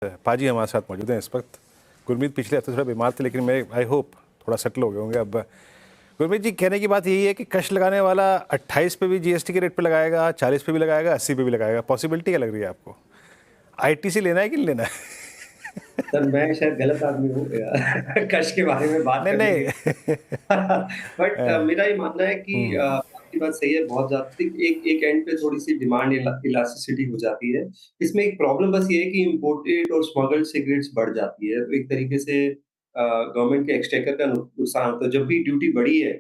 पाजी हमारे साथ मौजूद हैं इस वक्त। गुरमीत पिछले हफ्ते थोड़ा बीमार थे, लेकिन मैं आई होप थोड़ा सेटल हो गए होंगे अब। गुरमीत जी, कहने की बात यही है कि कश लगाने वाला 28 पे भी जीएसटी के रेट पे लगाएगा, 40 पे भी लगाएगा, 80 पे भी लगाएगा। पॉसिबिलिटी क्या लग रही है आपको? आईटीसी लेना है कि नहीं लेना है? सर मैं शायद गलत आदमी हूँ कश के बारे में बात नहीं करने के नहीं। लिए। बट मेरा ये मानना है कि हम्म, आपकी बात सही है। बहुत ज्यादा एक एक एंड पे थोड़ी सी डिमांड इलास्टिसिटी हो जाती है। इसमें एक प्रॉब्लम बस ये है कि इम्पोर्टेड और स्मगल्ड सिगरेट्स बढ़ जाती है, तो एक तरीके से गवर्नमेंट के एक्सचेकर का नुकसान होता है। जब भी ड्यूटी बढ़ी है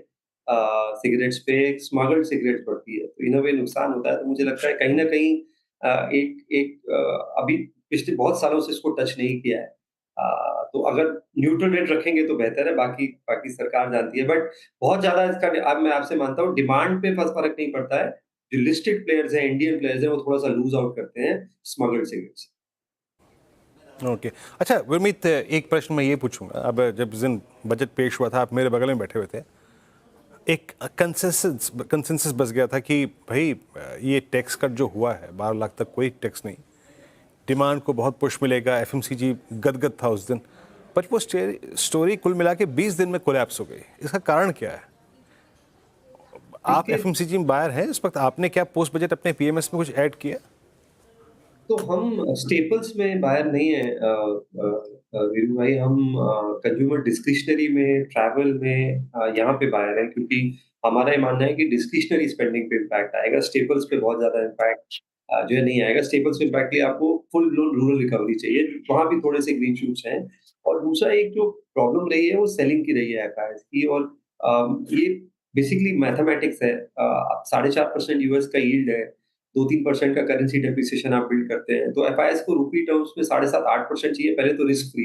सिगरेट्स पे, स्मगल्ड सिगरेट्स बढ़ती है, तो इन अ वे नुकसान होता है। तो मुझे लगता है कहीं ना कहीं एक एक अभी पिछले बहुत सालों से इसको टच नहीं किया है। तो अगर न्यूट्रल रेट रखेंगे तो बेहतर है, बाकी बाकी सरकार जानती है। बट बहुत ज़्यादा इसका अब मैं आपसे मानता हूँ डिमांड पे फ़र्क नहीं पड़ता है। जो लिस्टेड प्लेयर्स हैं, इंडियन प्लेयर्स हैं, वो थोड़ा-सा लूज़ आउट करते हैं स्मगल्ड सिगरेट से। ओके। अच्छा गुरमीत, एक प्रश्न मैं ये पूछूंगा। अब जब जिस दिन बजट पेश हुआ था, आप मेरे बगल में बैठे हुए थे। एक कंसेंसस बस गया था कि भाई, ये टैक्स कट जो हुआ है 12 लाख तक कोई टैक्स नहीं, डिमांड को बहुत पुश मिलेगा। एफएमसीजी गदगद था उस दिन, पर वो स्टोरी कुल मिला के 20 दिन में कोलैप्स हो गई। इसका कारण क्या है? आप देखिए, एफएमसीजी में बायर हैं इस वक्त, आपने क्या पोस्ट बजट अपने पीएमएस में कुछ ऐड किया? तो हम स्टेपल्स में बायर नहीं है वीरू भाई। हम कंज्यूमर डिस्क्रिशनरी में, ट्रैवल में यहाँ पे बायर हैं, क्योंकि हमारा ये मानना है कि डिस्क्रिशनरी स्पेंडिंग पे इम्पैक्ट आएगा, स्टेपल्स पे बहुत ज़्यादा इम्पैक्ट जो है नहीं आएगा। स्टेपल्स पे इम्पैक्ट के लिए आपको फुल ब्लोन रूरल रिकवरी चाहिए, वहाँ भी थोड़े से ग्रीन शूट्स हैं। और दूसरा एक जो प्रॉब्लम रही है वो सेलिंग की रही है एफआईआईस की। और ये बेसिकली मैथमेटिक्स है। आप 4.5% यूएस का यील्ड है, 2-3% का करेंसी डेप्रिसिएशन आप बिल्ड करते हैं, तो एफआईएस को रूपी टर्म्स में 7.5-8% चाहिए, पहले तो रिस्क फ्री।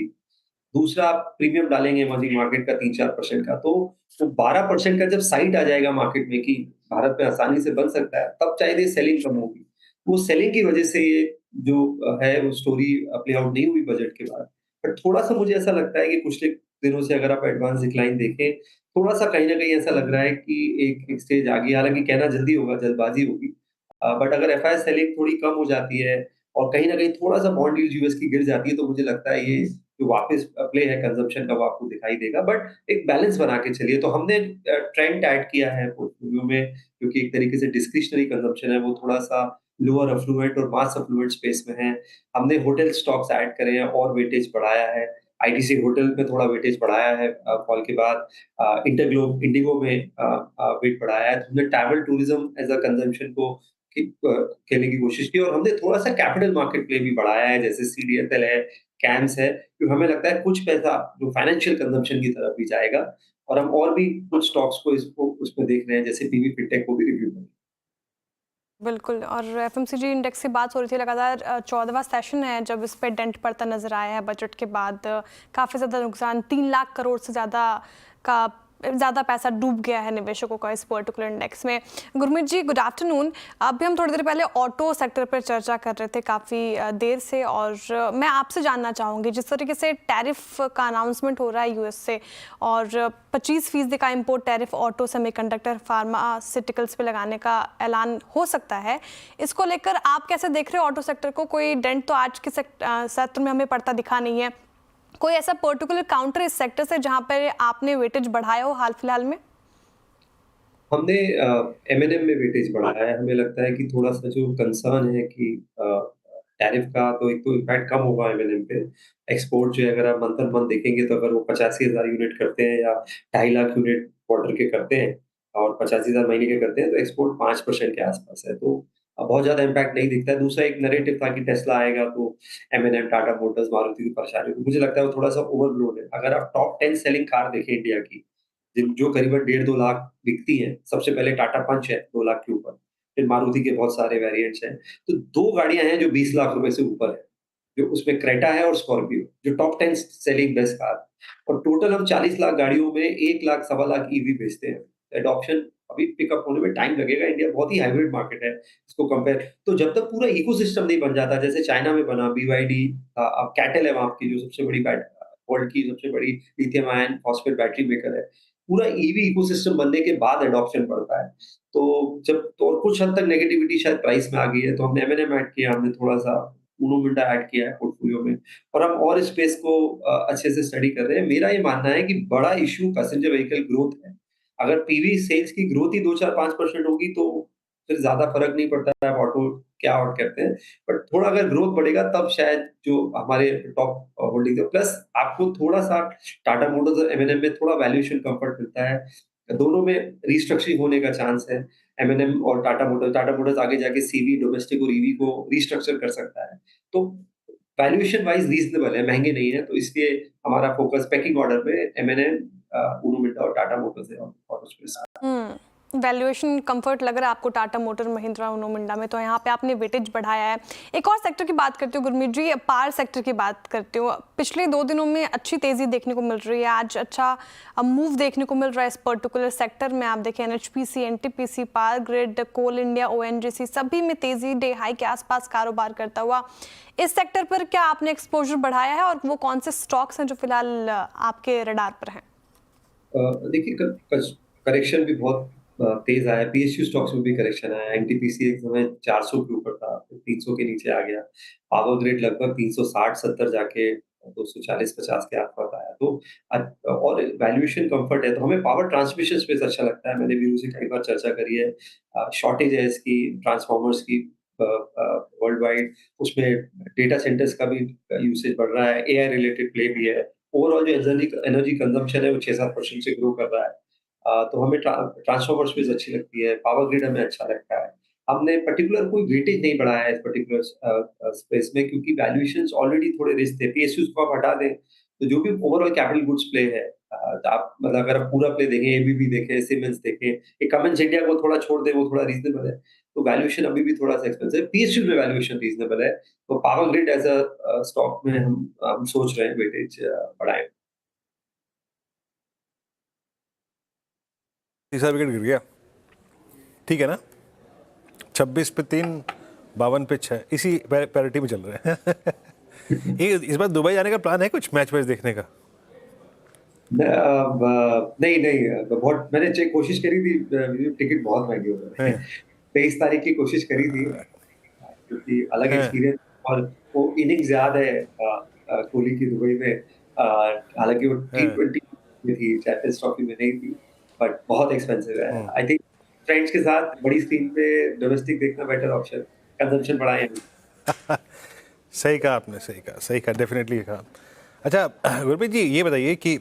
दूसरा आप प्रीमियम डालेंगे इमर्जिंग मार्केट का 3-4% का, तो वो 12% का जब साइट आ जाएगा मार्केट में कि भारत में आसानी से बन सकता है, तब शायद ये सेलिंग कम होगी। वो सेलिंग की वजह से ये जो है वो स्टोरी प्ले आउट नहीं हुई बजट के बाद। बट थोड़ा-सा मुझे ऐसा लगता है कि पिछले दिनों से अगर आप एडवांस डिक्लाइन देखें, थोड़ा-सा कहीं न कहीं ऐसा लग रहा है कि एक एक स्टेज आ गई है। हालाँकि कहना जल्दी होगा, जल्दबाज़ी होगी। बट अगर एफआईआई सेलिंग थोड़ी कम हो जाती है और कहीं न कहीं थोड़ा-सा बॉन्ड यील्ड यूएस की गिर जाती है, तो मुझे लगता है ये जो वापस प्ले है कंजम्पशन का, वो आपको दिखाई देगा। बट एक बैलेंस बना के चलिए। तो हमने ट्रेंड ऐड किया है पोर्टफोलियो में, क्योंकि एक तरीके से डिस्क्रिशनरी कंजम्पशन है, वो थोड़ा-सा लोअर अफ्लुएंट और मास अफ्लुएंट स्पेस में है। हमने होटल स्टॉक्स ऐड करे हैं और वेटेज बढ़ाया है। आईटीसी होटल में थोड़ा वेटेज बढ़ाया है कॉल के बाद। इंटरग्लोब इंडिगो में वेट बढ़ाया है। तो हमने travel tourism as a consumption को खेलने की कोशिश की, और हमने थोड़ा-सा कैपिटल मार्केट प्ले भी बढ़ाया है, जैसे सीडीएसएल है, कैम्स है, क्योंकि हमें लगता है कुछ पैसा जो फाइनेंशियल कंजम्पशन की तरफ भी जाएगा। और हम और भी कुछ स्टॉक्स को इसको उसमें देख रहे हैं, जैसे पीवी फिनटेक को भी रिव्यू करें। बिल्कुल। और एफएमसीजी इंडेक्स की बात हो रही थी लगातार, 14वां सेशन है जब इस पे डेंट पड़ता नजर आया है बजट के बाद। काफ़ी ज़्यादा नुकसान, 3 लाख करोड़ से ज़्यादा पैसा डूब गया है निवेशकों का इस पर्टिकुलर इंडेक्स में। गुरमीत जी, गुड आफ्टरनून। अभी हम थोड़ी देर पहले ऑटो सेक्टर पर चर्चा कर रहे थे काफ़ी देर से, और मैं आपसे जानना चाहूँगी, जिस तरीके से टैरिफ का अनाउंसमेंट हो रहा है यूएस से, और 25% का import tariff auto, semiconductor, pharmaceuticals पे लगाने का ऐलान हो सकता है, इसको लेकर आप कैसे देख रहे हो ऑटो सेक्टर को? कोई डेंट तो आज के सत्र में हमें पड़ता दिखा नहीं है। कोई ऐसा पर्टिकुलर काउंटर इस सेक्टर से जहां पर आपने वेटेज बढ़ाया हो हाल फिलहाल में? हमने एमएनएम में वेटेज बढ़ाया है। हमें लगता है कि थोड़ा-सा जो कंसर्न है कि टैरिफ का, तो एक तो इम्पैक्ट कम होगा एमएनएम पे। एक्सपोर्ट जो है, अगर आप मंथ ऑन मंथ देखेंगे, तो अगर वो 85,000 यूनिट करते हैं या 2.5 लाख यूनिट क्वार्टर के करते हैं और 85,000 महीने के करते हैं, तो एक्सपोर्ट 5% के आसपास है। तो बहुत ज़्यादा इम्पैक्ट नहीं दिखता है। दूसरा एक नैरेटिव था कि टेस्ला आएगा तो एमएनएम, टाटा मोटर्स, मारुति की परेशानी होगी। मुझे लगता है वो थोड़ा-सा ओवरब्लोड है। अगर आप टॉप 10 सेलिंग कार देखें इंडिया की, जिन जो करीबन 1.5-2 लाख बिकती हैं, सबसे पहले टाटा पंच है 2 लाख के ऊपर, फिर मारुति के बहुत सारे वेरिएंट्स हैं। तो 2 गाड़ियाँ हैं जो 20 लाख रुपए से ऊपर है, जो उसमें क्रेटा है और स्कॉर्पियो, जो टॉप 10 सेलिंग बेस्ट कार। और टोटल हम 40 लाख गाड़ियों में 1 लाख, सवा लाख ईवी बेचते हैं। एडॉप्शन अभी पिकअप होने में टाइम लगेगा। इंडिया बहुत ही हाइब्रिड मार्केट है, इसको कंपेयर तो जब तक पूरा इकोसिस्टम नहीं बन जाता, जैसे चाइना में बना बीवाईडी, अब कैटल है वहाँ की, जो सबसे बड़ी वर्ल्ड की सबसे बड़ी lithium ion phosphate battery maker है। पूरा ईवी इकोसिस्टम बनने के बाद एडॉप्शन बढ़ता है। तो जब तो और कुछ हद तक नेगेटिविटी शायद प्राइस में आ गई है, तो हमने एमएनएम ऐड किया, हमने थोड़ा-सा उनो मिंडा ऐड किया है पोर्टफोलियो में और हम और स्पेस को अच्छे से स्टडी कर रहे हैं। मेरा ये मानना है कि बड़ा इश्यू पैसेंजर व्हीकल ग्रोथ है। अगर पीवी सेल्स की ग्रोथ ही 2-4-5% होगी तो फिर ज़्यादा फ़र्क नहीं पड़ता है, आप ऑटो क्या आउट करते हैं। बट थोड़ा अगर ग्रोथ बढ़ेगा तब शायद जो हमारे टॉप होल्डिंग है प्लस आपको थोड़ा-सा टाटा मोटर्स और एम&एम में थोड़ा वैल्यूएशन कम्फर्ट मिलता है। दोनों में रीस्ट्रक्चरिंग होने का चांस है। एम&एम और टाटा मोटर्स आगे जाके सीवी, डोमेस्टिक और ईवी को रीस्ट्रक्चर कर सकता है। तो वैल्यूएशन वाइज़ रीज़नेबल है, महँगे नहीं है, तो इसलिए हमारा फोकस पेकिंग ऑर्डर में एम&एम, उनो मिंडा और टाटा मोटर्स है ऑटो स्पेस। वैल्यूएशन कंफर्ट लग रहा है आपको टाटा मोटर, महिंद्रा, उनो मिंडा में, तो यहाँ पे आपने वेटेज बढ़ाया है। एक और सेक्टर की बात करते हो गुरमीत जी, पावर सेक्टर की बात करते हो। पिछले 2 दिनों में अच्छी तेज़ी देखने को मिल रही है, आज अच्छा मूव देखने को मिल रहा है इस पर्टिकुलर सेक्टर में। आप देखें एनएचपीसी, एनटीपीसी, पावर ग्रिड, कोल इंडिया, ओएनजीसी सभी में तेज़ी डे हाई के आसपास कारोबार करता हुआ। इस सेक्टर पर क्या आपने एक्सपोजर बढ़ाया है और वो कौन से स्टॉक्स हैं जो फिलहाल आपके रडार पर हैं? देखिए करेक्शन भी बहुत तेज आया है। पीएसयू स्टॉक्स में भी करेक्शन आया है। एनटीपीसी एक समय 400 के ऊपर था, फिर 300 के नीचे आ गया। पावर ग्रिड लगभग 360-70 जाके 240-50 के आसपास आया। तो और वैल्यूएशन कंफर्ट है, तो हमें पावर ट्रांसमिशन स्पेस अच्छा लगता है। मैंने वीरू से कई बार चर्चा करी है। शॉर्टेज है इसकी ट्रांसफार्मर्स की वर्ल्ड वाइड, उसमें डेटा सेंटर्स का भी यूसेज बढ़ रहा है। एआई रिलेटेड प्ले भी है। ओवरऑल जो एनर्जी कंजम्पशन है वो 6-7% से ग्रो कर रहा है। तो हमें ट्रांसफार्मर स्पेस अच्छी लगती है, पावर ग्रिड हमें अच्छा लगता है। हमने पर्टिकुलर कोई वेटेज नहीं बढ़ाया है इस पर्टिकुलर स्पेस में क्योंकि वैल्यूएशंस ऑलरेडी थोड़े रिस्क थे। पीएसयूज़ को आप हटा दें, तो जो भी ओवरऑल कैपिटल गुड्स प्ले है, तो आप मतलब अगर आप पूरा प्ले देखें, एबीबी देखें, सीमेंस देखें, एक कमेंस इंडिया को थोड़ा छोड़ दें, वो थोड़ा रीजनेबल है। तो वैल्यूएशन अभी भी थोड़ा-सा एक्सपेंसिव है। पीएसयू में वैल्यूएशन रीजनेबल है। तो पावर ग्रिड एज़ स्टॉक में हम सोच रहे हैं वेटेज बढ़ाएँ। तीसरा विकेट गिर गया, ठीक है ना? 26 पे 3, 52 पे 6, इसी पैरिटी में चल रहे हैं। इस बार दुबई जाने का प्लान है कुछ मैच वैच देखने का? नहीं, बहुत मैंने कोशिश करी थी, टिकट बहुत महंगे हो रहे हैं। 23 तारीख की कोशिश करी थी, क्योंकि अलग एक्सपीरियंस और वो इनिंग्स याद है कोहली की दुबई में। हालांकि वो T20 में थी, चैंपियंस ट्रॉफी में नहीं थी, बट बहुत एक्सपेंसिव है। आई थिंक फ्रेंड्स के साथ बड़ी स्क्रीन पे डोमेस्टिक देखना बेटर ऑप्शन, कंजम्पशन बढ़ाएं। सही कहा आपने, सही कहा, डेफिनेटली कहा। अच्छा गुरमीत जी, ये बताइए कि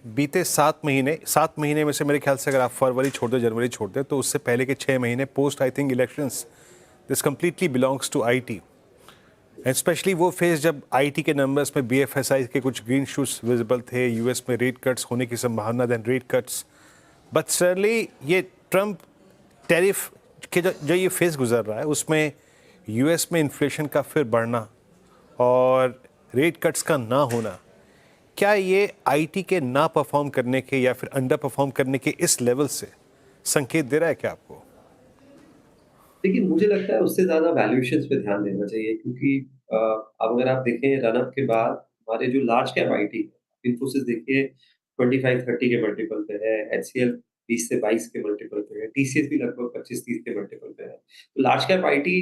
बीते 7 महीने में से मेरे ख्याल से अगर आप फरवरी छोड़ दें, जनवरी छोड़ दें, तो उससे पहले के 6 महीने post I think elections, this completely belongs to IT, and specially वो फेज जब आईटी के नंबर्स में बीएफएसआई के कुछ ग्रीन शूट्स विजिबल थे, यूएस में रेट कट्स होने की संभावना, देन रेट कट्स, बट सरली ये ट्रम्प टैरिफ के जो ये फेज गुजर रहा है उसमें यूएस में इन्फ्लेशन का फिर बढ़ना और रेट कट्स का ना होना, क्या ये आईटी के ना परफॉर्म करने के या फिर अंडर परफॉर्म करने के इस लेवल से संकेत दे रहा है क्या आपको? लेकिन मुझे लगता है उससे ज़्यादा वैल्यूएशंस पे ध्यान देना चाहिए क्योंकि अब अगर आप देखें रन-अप के बाद हमारे जो लार्ज कैप आईटी है, इन्फोसिस देखिए 25-30 के मल्टीपल पे है, एचसीएल 20 से 22 के मल्टीपल पे है, टीसीएस भी लगभग 25-30 के मल्टीपल पे है। तो लार्ज कैप आईटी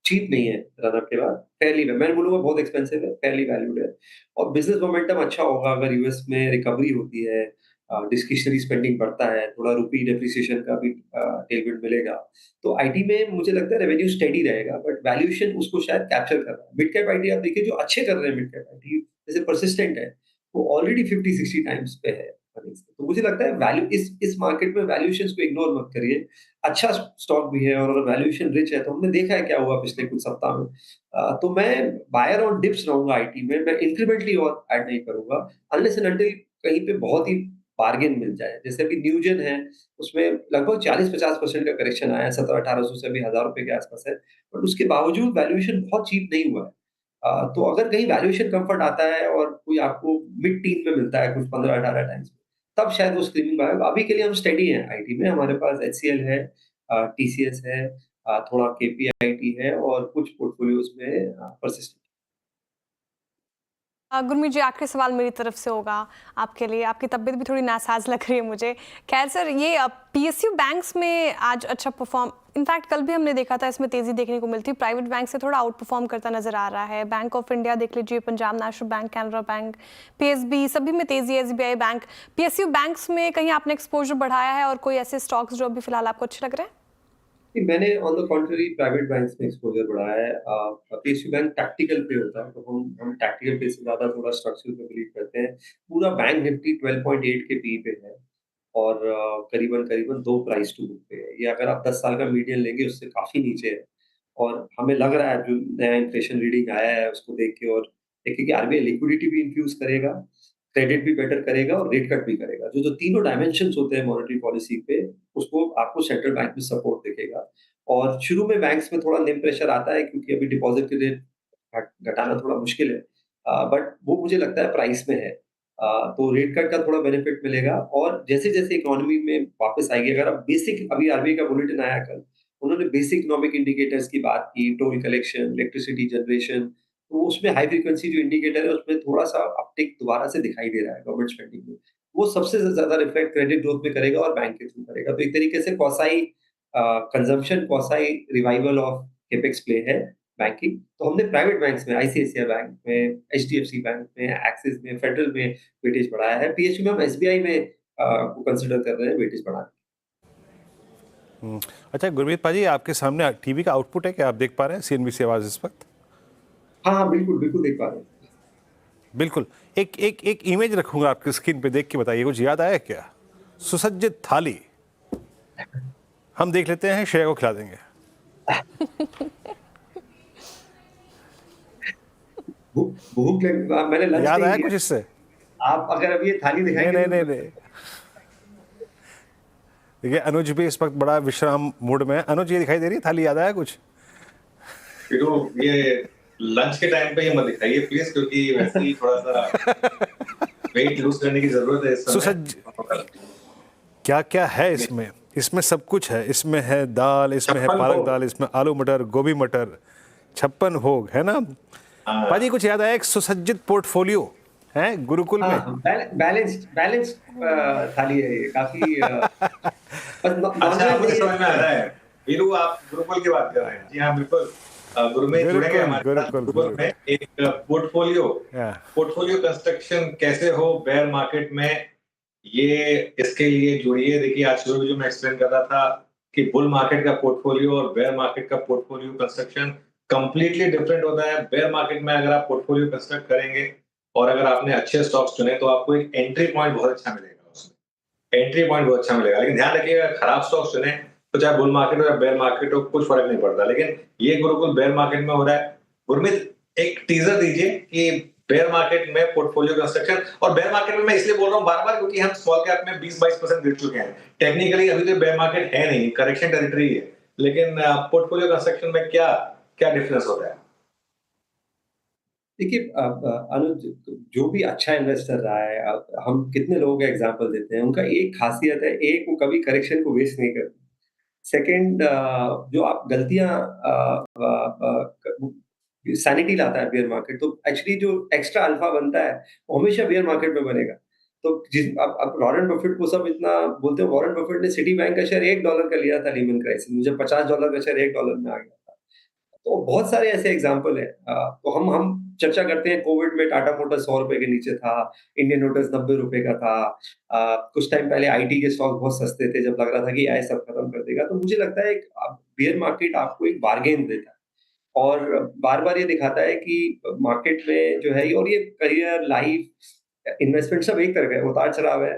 चीप नहीं है रन-अप के बाद, फेयरली मैं बोलूँगा बहुत एक्सपेंसिव है, फेयरली वैल्यूड है और बिज़नेस मोमेंटम अच्छा होगा अगर यूएस में रिकवरी होती है, डिस्क्रिशनरी स्पेंडिंग बढ़ता है, थोड़ा रुपी डेप्रिसिएशन का भी टेलविंड मिलेगा। तो आईटी में मुझे लगता है रेवेन्यू स्टेडी रहेगा बट वैल्यूएशन उसको शायद कैप्चर कर रहा है। मिड कैप आईटी आप देखिए जो अच्छे कर रहे हैं मिड कैप आईटी जैसे परसिस्टेंट है, वो ऑलरेडी 50-60 टाइम्स पे है अर्निंग्स। तो मुझे लगता है वैल्यू इस मार्केट में वैल्यूएशंस को इग्नोर मत करिए। अच्छा स्टॉक भी है और अगर वैल्यूएशन रिच है तो हमने देखा है क्या हुआ पिछले कुछ सप्ताह में। तो मैं बायर ऑन डिप्स रहूँगा आईटी में, मैं इंक्रीमेंटली और ऐड नहीं करूँगा अनलेस एंड अंटिल कहीं पे बहुत ही बार्गेन मिल जाए। जैसे अभी न्यूजेन है, उसमें लगभग 40-50% का करेक्शन आया है, 1700-1800 से अभी ₹1000 के आसपास है, बट उसके बावजूद वैल्यूएशन बहुत चीप नहीं हुआ है। तो अगर कहीं वैल्यूएशन कम्फर्ट आता है और कोई आपको मिड टीन में मिलता है कुछ 15-18 टाइम्स, तब शायद वो स्क्रीमिंग आएगा। अभी के लिए हम स्टेडी हैं आईटी में, हमारे पास एचसीएल है, टीसीएस है, थोड़ा केपीआईटी है और कुछ पोर्टफोलियोज में परसिस्टेंट। गुरमीत जी, आखिरी सवाल मेरी तरफ से होगा आपके लिए। आपकी तबीयत भी थोड़ी नासाज लग रही है मुझे। खैर सर, ये पीएसयू बैंक्स में आज अच्छा परफॉर्म इनफैक्ट कल भी हमने देखा था इसमें तेजी देखने को मिलती, प्राइवेट बैंक से थोड़ा आउट परफॉर्म करता नजर आ रहा है। बैंक ऑफ इंडिया देख लीजिए, Punjab national bank, Canara bank, PSB, सभी में तेजी है। एसबीआई बैंक, पीएसयू बैंक्स में कहीं आपने एक्सपोजर बढ़ाया है और कोई ऐसे स्टॉक्स जो अभी फिलहाल आपको अच्छे लग रहे हैं? नहीं, मैंने on the contrary private banks में एक्सपोजर बढ़ाया है। पीएसयू बैंक टैक्टिकल पे होता है, तो हम टैक्टिकल पे से ज़्यादा थोड़ा स्ट्रक्चरल पे बिलीव करते हैं। पूरा बैंक निफ्टी 12.8 के पी पे है और करीबन-करीबन 2 प्राइस टू बुक पे है। ये अगर आप 10 साल का मीडियन लेंगे उससे काफ़ी नीचे है और हमें लग रहा है जो नया इन्फ्लेशन रीडिंग आया है उसको देख के और देखिए कि आरबीआई लिक्विडिटी भी इन्फ्यूज़ करेगा, क्रेडिट भी बेटर करेगा और रेट कट भी करेगा। जो तीनों डायमेंशंस होते हैं मॉनेटरी पॉलिसी पे, उसको आपको सेंट्रल बैंक में सपोर्ट दिखेगा। और शुरू में बैंक्स में थोड़ा निम प्रेशर आता है क्योंकि अभी डिपॉज़िट के रेट घटाना थोड़ा मुश्किल है। बट वो मुझे लगता है प्राइस में है। तो रेट कट का थोड़ा बेनिफिट मिलेगा और जैसे-जैसे इकोनॉमी में वापस आएगी, अगर आप बेसिक, अभी आरबीआई का बुलेटिन आया कल, उन्होंने बेसिक इकोनॉमिक इंडिकेटर्स की बात की, टोल कलेक्शन, इलेक्ट्रिसिटी जनरेशन, तो उसमें हाई फ्रीक्वेंसी जो इंडिकेटर है उसमें थोड़ा-सा अपटिक दोबारा से दिखाई दे रहा है गवर्नमेंट स्पेंडिंग में। वो सबसे ज़्यादा रिफ्लेक्ट क्रेडिट ग्रोथ में करेगा और बैंक के थ्रू करेगा। तो एक तरीके से quasi consumption, quasi revival of capex play है बैंकिंग। तो हमने प्राइवेट बैंक्स में, आईसीआईसीआई बैंक में, एचडीएफसी बैंक में, एक्सिस में, फेडरल में वेटेज बढ़ाया है। पीएसयू में हम एसबीआई में को कंसीडर कर रहे हैं वेटेज बढ़ाने। अच्छा गुरमीत पाजी, आपके सामने टीवी का आउटपुट है क्या? आप देख पा रहे हैं सीएनबीसी आवाज इस वक्त? हाँ, हाँ, बिल्कुल, बिल्कुल देख पा रहे हैं। बिल्कुल। एक एक एक इमेज रखूंगा आपकी स्क्रीन पे, देख के बताइए कुछ याद आया क्या? सुसज्जित थाली, हम देख लेते हैं, श्रेया को खिला देंगे। भूख लग, मैंने लंच याद नहीं आया किया। कुछ इससे? आप अगर अभी ये थाली नहीं दिखाएंगे नहीं तो नहीं नहीं। देखिए अनुज भी इस वक्त बड़ा विश्राम मूड में है। अनुज, ये दिखाई दे रही है थाली? याद आया कुछ? ये लंच के टाइम पे ये मत दिखाइए प्लीज, क्योंकि वैसे ही थोड़ा सा वेट लूज करने की जरूरत है इस समय। सुसज्ज क्या क्या है इसमें? इसमें सब कुछ है। इसमें है दाल, इसमें है पालक दाल, इसमें आलू मटर, गोभी मटर, 56 भोग, है ना पाजी? कुछ याद आया? एक सुसज्जित पोर्टफोलियो है गुरुकुल में। बैलेंस्ड थाली है ये, काफी अच्छा, मुझे समझ में आ रहा है। वीरू, आप गुरुकुल की बात कर रहे हैं? जी हाँ, बिल्कुल। गुरुमेत जुड़ेंगे हमारे साथ गुरुकुल में। एक पोर्टफोलियो कंस्ट्रक्शन कैसे हो बेयर मार्केट में, ये इसके लिए जुड़िए। देखिए, आज शुरू में जो मैं एक्सप्लेन कर रहा था कि बुल मार्केट का पोर्टफोलियो और बेयर मार्केट का पोर्टफोलियो कंस्ट्रक्शन कंप्लीटली डिफरेंट होता है। बेयर मार्केट में अगर आप पोर्टफोलियो कंस्ट्रक्ट करेंगे और अगर आपने अच्छे स्टॉक्स चुने तो आपको एक एंट्री पॉइंट बहुत अच्छा मिलेगा उसमें। एंट्री पॉइंट बहुत अच्छा मिलेगा, लेकिन ध्यान रखिएगा खराब स्टॉक्स चुने तो चाहे बुल मार्केट हो या बेयर मार्केट हो, कुछ फर्क नहीं पड़ता। लेकिन ये गुरुकुल बेयर मार्केट में हो रहा है। गुरमीत, एक टीजर दीजिए कि बेयर मार्केट में पोर्टफोलियो कंस्ट्रक्शन। और बेयर मार्केट में मैं इसलिए बोल रहा हूँ बार बार क्योंकि हम स्मॉल कैप में 20-22% गिर चुके हैं। टेक्निकली अभी तो बेयर मार्केट है नहीं, करेक्शन टेरिटरी है, लेकिन पोर्टफोलियो कंस्ट्रक्शन में क्या क्या डिफरेंस होता है? देखिए अनुज, जो भी अच्छा इन्वेस्टर रहा है, हम कितने लोगों का एग्जांपल देते हैं, उनका एक खासियत है, एक, वो कभी करेक्शन को वेस्ट नहीं करते। सेकंड, जो आप गलतियां सैनिटी लाता है बियर मार्केट, तो एक्चुअली जो एक्स्ट्रा अल्फा बनता है वो हमेशा बियर मार्केट में बनेगा। तो जिस अब वॉरेन बफेट को सब इतना बोलते हैं, वॉरेन बफेट ने सिटी बैंक का शेयर $1 का लिया था लीमन क्राइसिस में, जब $50 का शेयर $1 में आ गया था। तो बहुत सारे ऐसे एग्जाम्पल हैं। तो हम चर्चा करते हैं, कोविड में टाटा मोटर्स ₹100 के नीचे था, इंडियन मोटर्स ₹90 का था। कुछ टाइम पहले आईटी के स्टॉक बहुत सस्ते थे, जब लग रहा था कि एआई सब खत्म कर देगा। तो मुझे लगता है बियर मार्केट आपको एक बार्गेन देता है और बार-बार ये दिखाता है कि मार्केट में जो है, और ये करियर, लाइफ, इन्वेस्टमेंट सब एक तरह का है, उतार-चढ़ाव है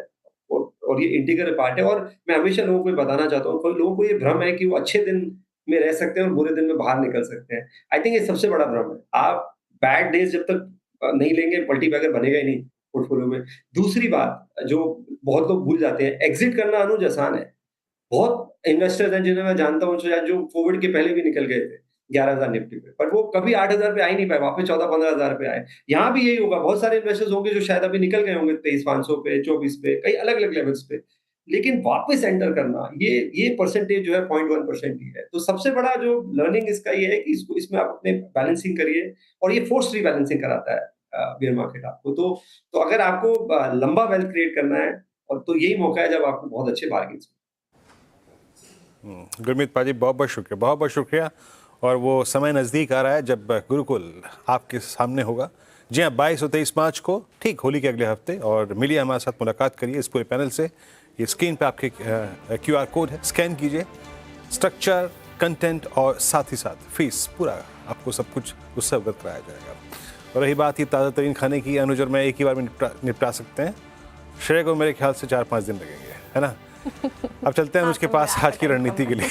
और ये इंटीग्रल पार्ट है। और मैं हमेशा लोगों को ये बताना चाहता हूँ, कोई लोगों को ये भ्रम है कि वो अच्छे दिन में रह सकते हैं और बुरे दिन में बाहर निकल सकते हैं। आई थिंक ये सबसे बड़ा भ्रम है। आप बैड डेज़ जब तक नहीं लेंगे, मल्टीबैगर बनेगा ही नहीं पोर्टफोलियो में। दूसरी बात जो बहुत लोग भूल जाते हैं, एग्ज़िट करना अनुज आसान है। बहुत इन्वेस्टर्स हैं जिन्हें मैं जानता हूँ शायद, जो कोविड के पहले भी निकल गए थे 11,000 निफ्टी पे, पर वो कभी 8,000 पे आ ही नहीं पाए, वापस 14-15,000 पे आए। यहाँ भी यही होगा, बहुत सारे इन्वेस्टर्स होंगे जो शायद अभी निकल गए होंगे 23,500 पे, 24 पे, कई अलग-अलग लेवल्स पे। लेकिन वापस एंटर करना, ये परसेंटेज जो है 0.1% ही है। तो सबसे बड़ा जो लर्निंग इसका ये है कि इसमें आप अपने बैलेंसिंग करिए, और ये फोर्स्ड रीबैलेंसिंग कराता है बेयर मार्केट आपको। तो अगर आपको लंबा वेल्थ क्रिएट करना है, और तो यही मौका है जब आपको बहुत अच्छे बार्गेन्स। गुरमीत पाजी बहुत बहुत शुक्रिया। और वो समय नज़दीक आ रहा है जब गुरुकुल आपके सामने होगा। जी हाँ, 22 और 23 मार्च को, ठीक होली के अगले हफ्ते। और मिलिए हमारे साथ, मुलाकात करिए इस पूरे पैनल से। ये स्क्रीन पे आपके QR कोड है, स्कैन कीजिए। स्ट्रक्चर, कंटेंट और साथ ही साथ फीस, पूरा आपको सब कुछ उससे अवगत कराया जाएगा। और रही बात ये ताज़ा तरीन खाने की, अनुज और मैं एक ही बार में निपटा सकते हैं। श्रेय को मेरे ख्याल से 4-5 दिन लगेंगे, है ना। अब चलते हैं अनुज के पास आज की रणनीति के लिए।